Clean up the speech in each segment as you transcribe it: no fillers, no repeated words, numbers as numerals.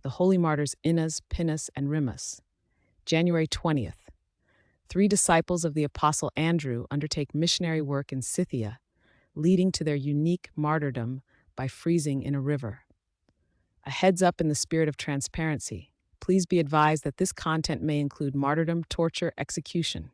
The holy martyrs Pinnas, Pinnas, and Rimmas. January 20th. 3 disciples of the Apostle Andrew undertake missionary work in Scythia, leading to their unique martyrdom by freezing in a river. A heads up in the spirit of transparency. Please be advised that this content may include martyrdom, torture, execution.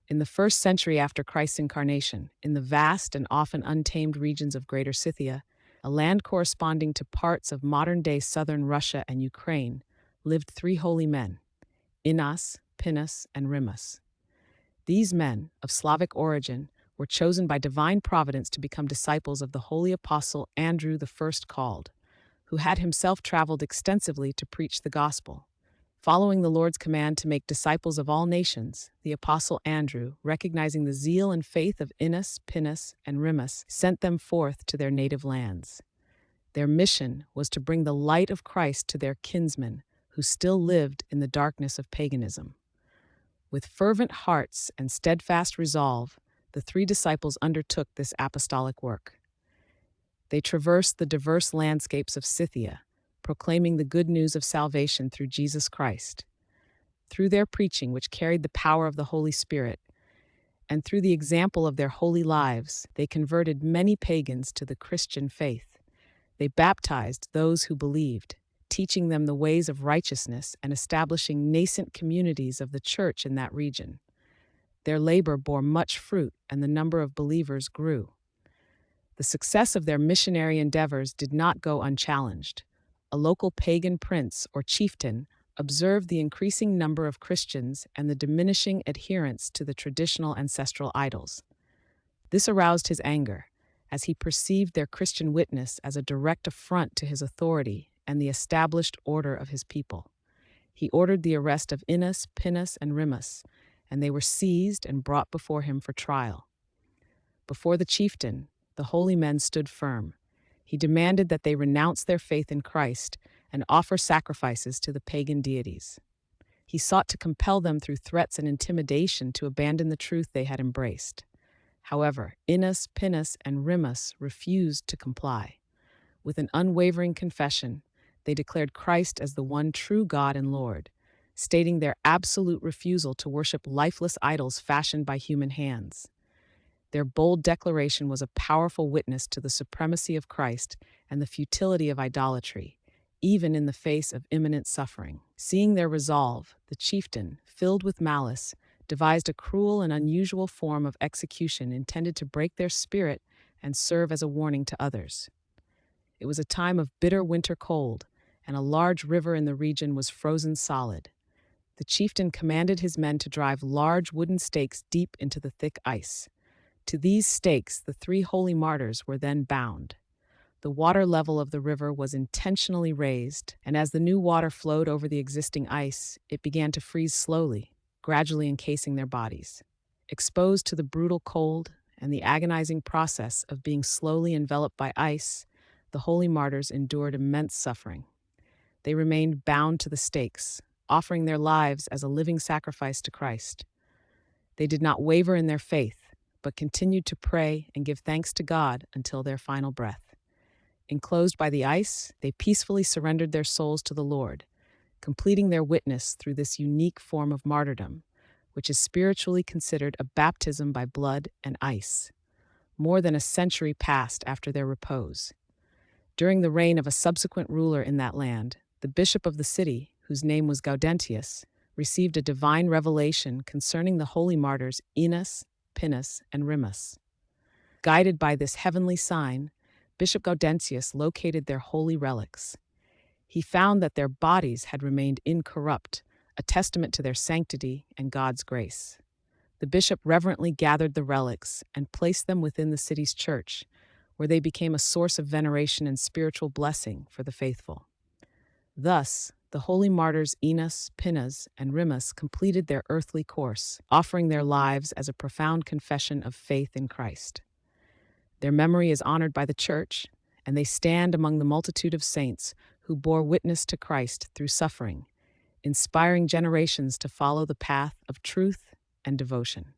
In the 1st century after Christ's incarnation, in the vast and often untamed regions of Greater Scythia, a land corresponding to parts of modern-day southern Russia and Ukraine, lived 3 holy men, Pinnas, Pinnas, and Rimmas. These men, of Slavic origin, were chosen by divine providence to become disciples of the holy apostle Andrew the First Called, who had himself traveled extensively to preach the gospel. Following the Lord's command to make disciples of all nations, the apostle Andrew, recognizing the zeal and faith of Pinnas, Pinnas, and Rimmas, sent them forth to their native lands. Their mission was to bring the light of Christ to their kinsmen, who still lived in the darkness of paganism. With fervent hearts and steadfast resolve, the 3 disciples undertook this apostolic work. They traversed the diverse landscapes of Scythia, proclaiming the good news of salvation through Jesus Christ. Through their preaching, which carried the power of the Holy Spirit, and through the example of their holy lives, they converted many pagans to the Christian faith. They baptized those who believed, teaching them the ways of righteousness and establishing nascent communities of the church in that region. Their labor bore much fruit, and the number of believers grew. The success of their missionary endeavors did not go unchallenged. A local pagan prince or chieftain observed the increasing number of Christians and the diminishing adherence to the traditional ancestral idols. This aroused his anger, as he perceived their Christian witness as a direct affront to his authority and the established order of his people. He ordered the arrest of Pinnas, Pinnas, and Rimmas, and they were seized and brought before him for trial. Before the chieftain, the holy men stood firm. He demanded that they renounce their faith in Christ and offer sacrifices to the pagan deities. He sought to compel them through threats and intimidation to abandon the truth they had embraced. However, Pinnas, Pinnas, and Rimmas refused to comply. With an unwavering confession, they declared Christ as the one true God and Lord, stating their absolute refusal to worship lifeless idols fashioned by human hands. Their bold declaration was a powerful witness to the supremacy of Christ and the futility of idolatry, even in the face of imminent suffering. Seeing their resolve, the chieftain, filled with malice, devised a cruel and unusual form of execution intended to break their spirit and serve as a warning to others. It was a time of bitter winter cold, and a large river in the region was frozen solid. The chieftain commanded his men to drive large wooden stakes deep into the thick ice. To these stakes, the 3 holy martyrs were then bound. The water level of the river was intentionally raised, and as the new water flowed over the existing ice, it began to freeze slowly, gradually encasing their bodies. Exposed to the brutal cold and the agonizing process of being slowly enveloped by ice, the holy martyrs endured immense suffering. They remained bound to the stakes, offering their lives as a living sacrifice to Christ. They did not waver in their faith, but continued to pray and give thanks to God until their final breath. Enclosed by the ice, they peacefully surrendered their souls to the Lord, completing their witness through this unique form of martyrdom, which is spiritually considered a baptism by blood and ice. More than a century passed after their repose. During the reign of a subsequent ruler in that land, the bishop of the city, whose name was Gaudentius, received a divine revelation concerning the holy martyrs Pinnas, Pinnas, and Rimmas. Guided by this heavenly sign, Bishop Gaudentius located their holy relics. He found that their bodies had remained incorrupt, a testament to their sanctity and God's grace. The bishop reverently gathered the relics and placed them within the city's church, where they became a source of veneration and spiritual blessing for the faithful. Thus, the holy martyrs Pinnas, Pinnas, and Rimmas completed their earthly course, offering their lives as a profound confession of faith in Christ. Their memory is honored by the Church, and they stand among the multitude of saints who bore witness to Christ through suffering, inspiring generations to follow the path of truth and devotion.